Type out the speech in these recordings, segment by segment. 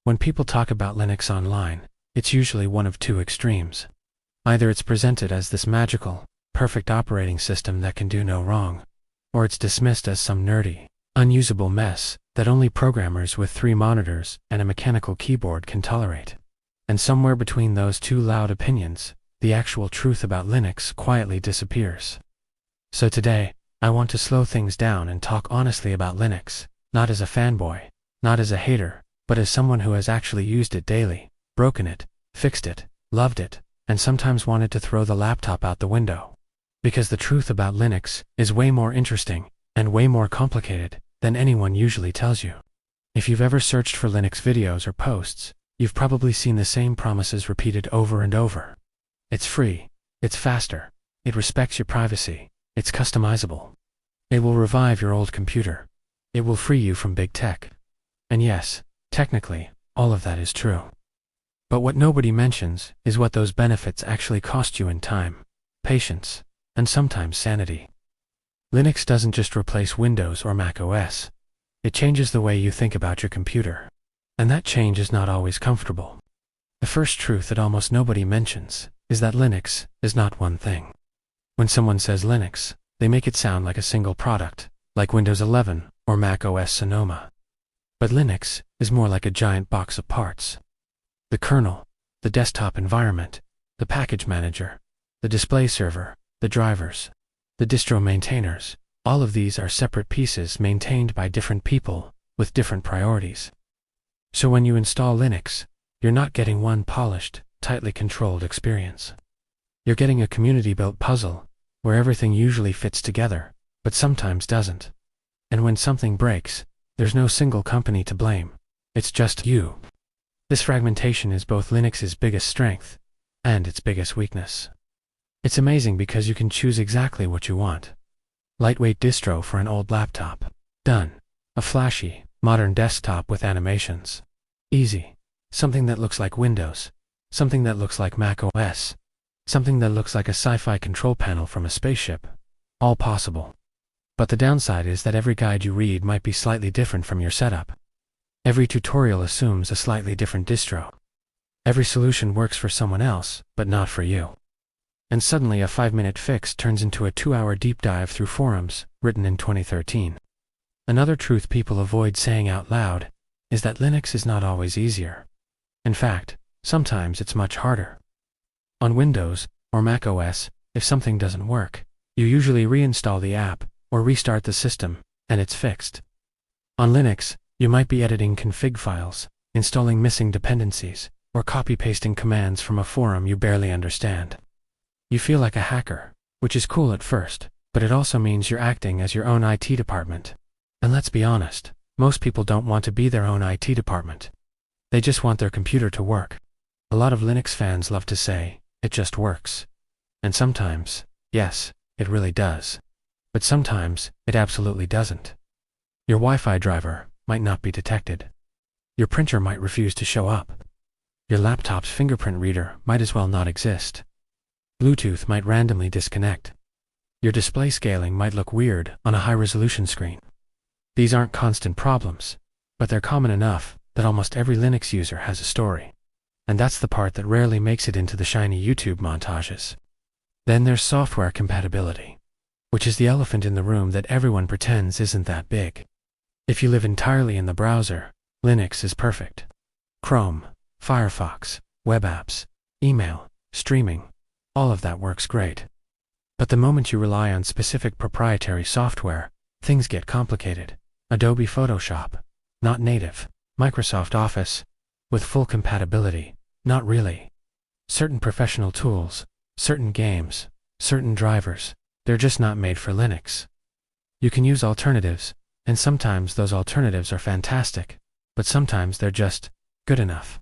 When people talk about Linux online, it's usually one of two extremes. Either it's presented as this magical, perfect operating system that can do no wrong, or it's dismissed as some nerdy, unusable mess that only programmers with 3 monitors and a mechanical keyboard can tolerate. And somewhere between those two loud opinions, the actual truth about Linux quietly disappears. So today, I want to slow things down and talk honestly about Linux, not as a fanboy, not as a hater, but as someone who has actually used it daily, broken it, fixed it, loved it, and sometimes wanted to throw the laptop out the window. Because the truth about Linux is way more interesting and way more complicated than anyone usually tells you. If you've ever searched for Linux videos or posts, you've probably seen the same promises repeated over and over. It's free, it's faster, it respects your privacy, it's customizable. It will revive your old computer. It will free you from big tech. And yes, technically, all of that is true. But what nobody mentions is what those benefits actually cost you in time, patience, and sometimes sanity. Linux doesn't just replace Windows or macOS. It changes the way you think about your computer. And that change is not always comfortable. The first truth that almost nobody mentions is that Linux is not one thing. When someone says Linux, they make it sound like a single product, like Windows 11 or macOS Sonoma. But Linux is more like a giant box of parts. The kernel, the desktop environment, the package manager, the display server, the drivers, the distro maintainers, all of these are separate pieces maintained by different people with different priorities. So when you install Linux, you're not getting one polished, tightly controlled experience. You're getting a community-built puzzle where everything usually fits together, but sometimes doesn't. And when something breaks, there's no single company to blame. It's just you. This fragmentation is both Linux's biggest strength and its biggest weakness. It's amazing because you can choose exactly what you want. Lightweight distro for an old laptop. Done. A flashy, modern desktop with animations. Easy. Something that looks like Windows. Something that looks like macOS. Something that looks like a sci-fi control panel from a spaceship. All possible. But the downside is that every guide you read might be slightly different from your setup. Every tutorial assumes a slightly different distro. Every solution works for someone else, but not for you. And suddenly a 5-minute fix turns into a 2-hour deep dive through forums, written in 2013. Another truth people avoid saying out loud is that Linux is not always easier. In fact, sometimes it's much harder. On Windows or macOS, if something doesn't work, you usually reinstall the app or restart the system, and it's fixed. On Linux, you might be editing config files, installing missing dependencies, or copy-pasting commands from a forum you barely understand. You feel like a hacker, which is cool at first, but it also means you're acting as your own IT department. And let's be honest, most people don't want to be their own IT department. They just want their computer to work. A lot of Linux fans love to say, it just works. And sometimes, yes, it really does. But sometimes, it absolutely doesn't. Your Wi-Fi driver might not be detected. Your printer might refuse to show up. Your laptop's fingerprint reader might as well not exist. Bluetooth might randomly disconnect. Your display scaling might look weird on a high-resolution screen. These aren't constant problems, but they're common enough that almost every Linux user has a story. And that's the part that rarely makes it into the shiny YouTube montages. Then there's software compatibility, which is the elephant in the room that everyone pretends isn't that big. If you live entirely in the browser, Linux is perfect. Chrome, Firefox, web apps, email, streaming, all of that works great. But the moment you rely on specific proprietary software, things get complicated. Adobe Photoshop, not native. Microsoft Office, with full compatibility, not really. Certain professional tools, certain games, certain drivers, they're just not made for Linux. You can use alternatives, and sometimes those alternatives are fantastic, but sometimes they're just good enough.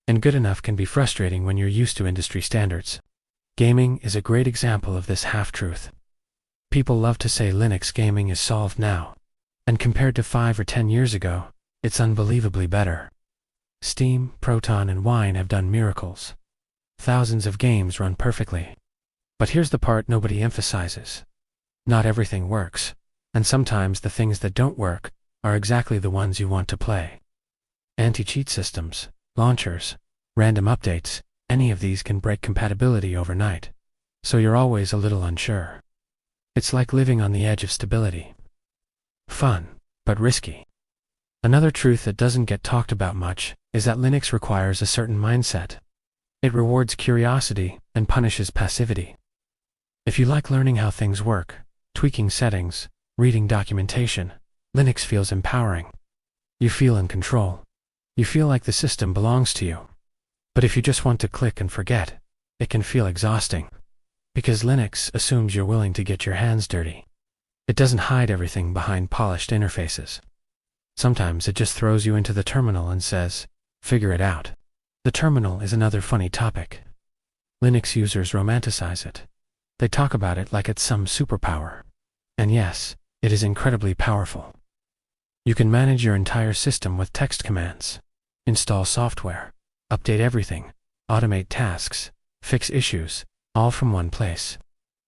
And good enough can be frustrating when you're used to industry standards. Gaming is a great example of this half-truth. People love to say Linux gaming is solved now, and compared to 5 or 10 years ago, it's unbelievably better. Steam, Proton, and Wine have done miracles. Thousands of games run perfectly. But here's the part nobody emphasizes. Not everything works, and sometimes the things that don't work are exactly the ones you want to play. Anti-cheat systems, launchers, random updates, any of these can break compatibility overnight, so you're always a little unsure. It's like living on the edge of stability. Fun, but risky. Another truth that doesn't get talked about much is that Linux requires a certain mindset. It rewards curiosity and punishes passivity. If you like learning how things work, tweaking settings, reading documentation, Linux feels empowering. You feel in control. You feel like the system belongs to you. But if you just want to click and forget, it can feel exhausting. Because Linux assumes you're willing to get your hands dirty. It doesn't hide everything behind polished interfaces. Sometimes it just throws you into the terminal and says, figure it out. The terminal is another funny topic. Linux users romanticize it. They talk about it like it's some superpower. And yes, it is incredibly powerful. You can manage your entire system with text commands, install software, update everything, automate tasks, fix issues, all from one place.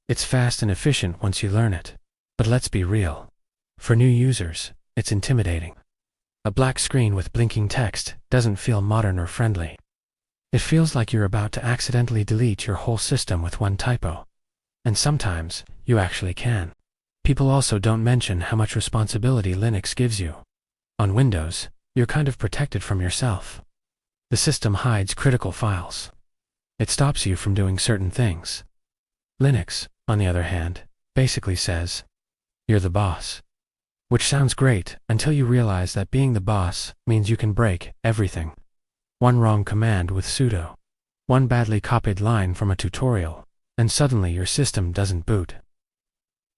It's fast and efficient once you learn it. But let's be real. For new users, it's intimidating. A black screen with blinking text doesn't feel modern or friendly. It feels like you're about to accidentally delete your whole system with one typo. And sometimes, you actually can. People also don't mention how much responsibility Linux gives you. On Windows, you're kind of protected from yourself. The system hides critical files. It stops you from doing certain things. Linux, on the other hand, basically says, you're the boss. Which sounds great until you realize that being the boss means you can break everything. One wrong command with sudo, one badly copied line from a tutorial, and suddenly your system doesn't boot.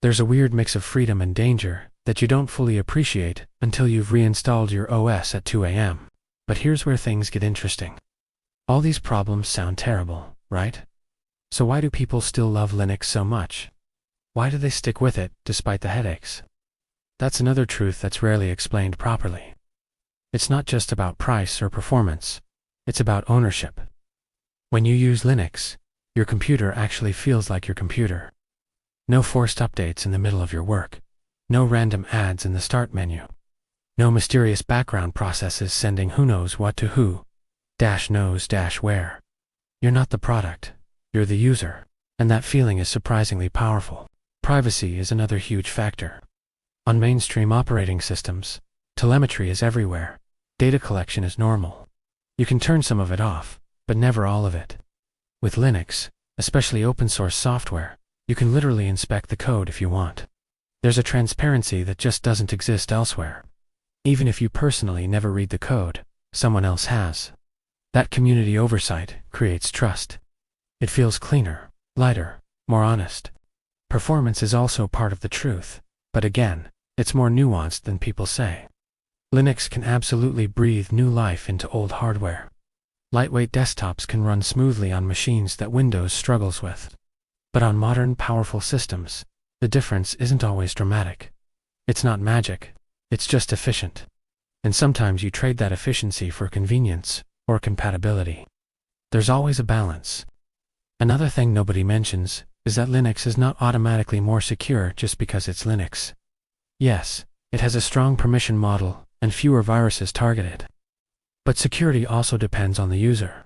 There's a weird mix of freedom and danger that you don't fully appreciate until you've reinstalled your OS at 2 a.m. But here's where things get interesting. All these problems sound terrible, right? So why do people still love Linux so much? Why do they stick with it despite the headaches? That's another truth that's rarely explained properly. It's not just about price or performance. It's about ownership. When you use Linux, your computer actually feels like your computer. No forced updates in the middle of your work. No random ads in the start menu. No mysterious background processes sending who knows what to who, -knows-where. You're not the product. You're the user. And that feeling is surprisingly powerful. Privacy is another huge factor. On mainstream operating systems, telemetry is everywhere. Data collection is normal. You can turn some of it off, but never all of it. With Linux, especially open source software, you can literally inspect the code if you want. There's a transparency that just doesn't exist elsewhere. Even if you personally never read the code, someone else has. That community oversight creates trust. It feels cleaner, lighter, more honest. Performance is also part of the truth, but again, it's more nuanced than people say. Linux can absolutely breathe new life into old hardware. Lightweight desktops can run smoothly on machines that Windows struggles with. But on modern, powerful systems, the difference isn't always dramatic. It's not magic, it's just efficient. And sometimes you trade that efficiency for convenience or compatibility. There's always a balance. Another thing nobody mentions is that Linux is not automatically more secure just because it's Linux. Yes, it has a strong permission model and fewer viruses targeted. But security also depends on the user.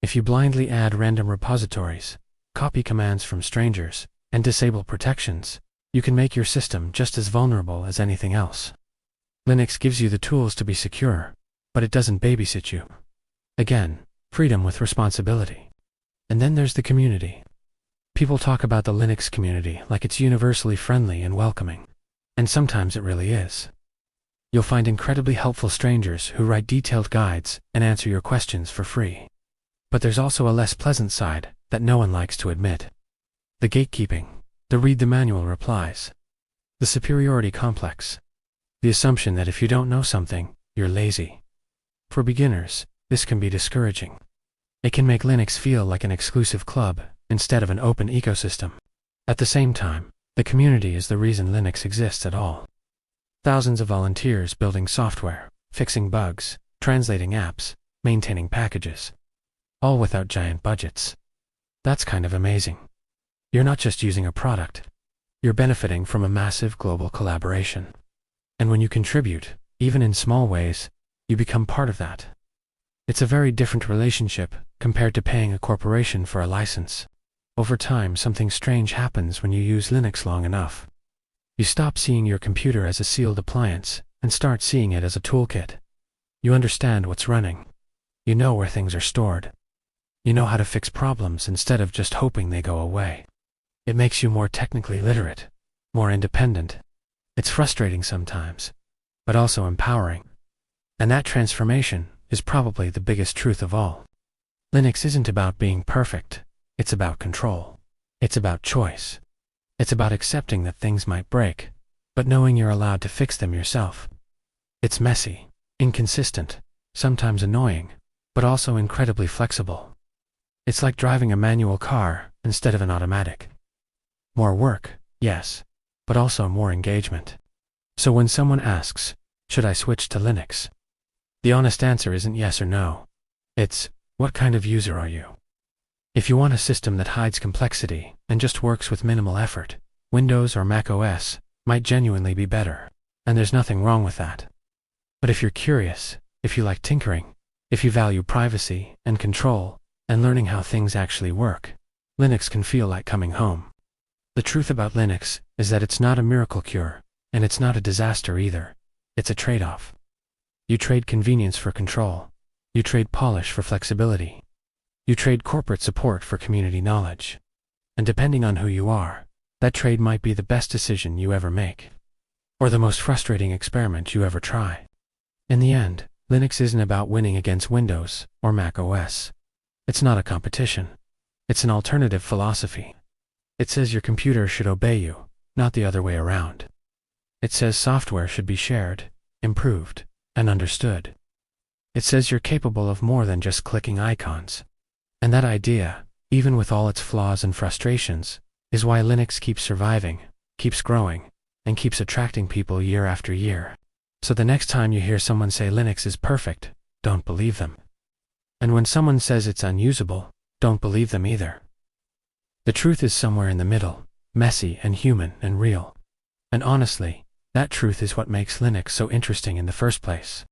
If you blindly add random repositories, copy commands from strangers, and disable protections, you can make your system just as vulnerable as anything else. Linux gives you the tools to be secure, but it doesn't babysit you. Again, freedom with responsibility. And then there's the community. People talk about the Linux community like it's universally friendly and welcoming. And sometimes it really is. You'll find incredibly helpful strangers who write detailed guides and answer your questions for free. But there's also a less pleasant side that no one likes to admit. The gatekeeping, the read the manual replies, the superiority complex, the assumption that if you don't know something, you're lazy. For beginners, this can be discouraging. It can make Linux feel like an exclusive club instead of an open ecosystem. At the same time, the community is the reason Linux exists at all. Thousands of volunteers building software, fixing bugs, translating apps, maintaining packages. All without giant budgets. That's kind of amazing. You're not just using a product. You're benefiting from a massive global collaboration. And when you contribute, even in small ways, You become part of that. It's a very different relationship compared to paying a corporation for a license. Over time, something strange happens when you use Linux long enough. You stop seeing your computer as a sealed appliance and start seeing it as a toolkit. You understand what's running. You know where things are stored. You know how to fix problems instead of just hoping they go away. It makes you more technically literate, more independent. It's frustrating sometimes, but also empowering. And that transformation is probably the biggest truth of all. Linux isn't about being perfect. It's about control. It's about choice. It's about accepting that things might break, but knowing you're allowed to fix them yourself. It's messy, inconsistent, sometimes annoying, but also incredibly flexible. It's like driving a manual car instead of an automatic. More work, yes, but also more engagement. So when someone asks, should I switch to Linux? The honest answer isn't yes or no. It's, what kind of user are you? If you want a system that hides complexity and just works with minimal effort, Windows or macOS might genuinely be better, and there's nothing wrong with that. But if you're curious, if you like tinkering, if you value privacy and control, and learning how things actually work, Linux can feel like coming home. The truth about Linux is that it's not a miracle cure, and it's not a disaster either. It's a trade-off. You trade convenience for control. You trade polish for flexibility. You trade corporate support for community knowledge. And depending on who you are, that trade might be the best decision you ever make, or the most frustrating experiment you ever try. In the end, Linux isn't about winning against Windows or macOS. It's not a competition. It's an alternative philosophy. It says your computer should obey you, not the other way around. It says software should be shared, improved, and understood. It says you're capable of more than just clicking icons. And that idea, even with all its flaws and frustrations, is why Linux keeps surviving, keeps growing, and keeps attracting people year after year. So the next time you hear someone say Linux is perfect, don't believe them. And when someone says it's unusable, don't believe them either. The truth is somewhere in the middle, messy and human and real. And honestly, that truth is what makes Linux so interesting in the first place.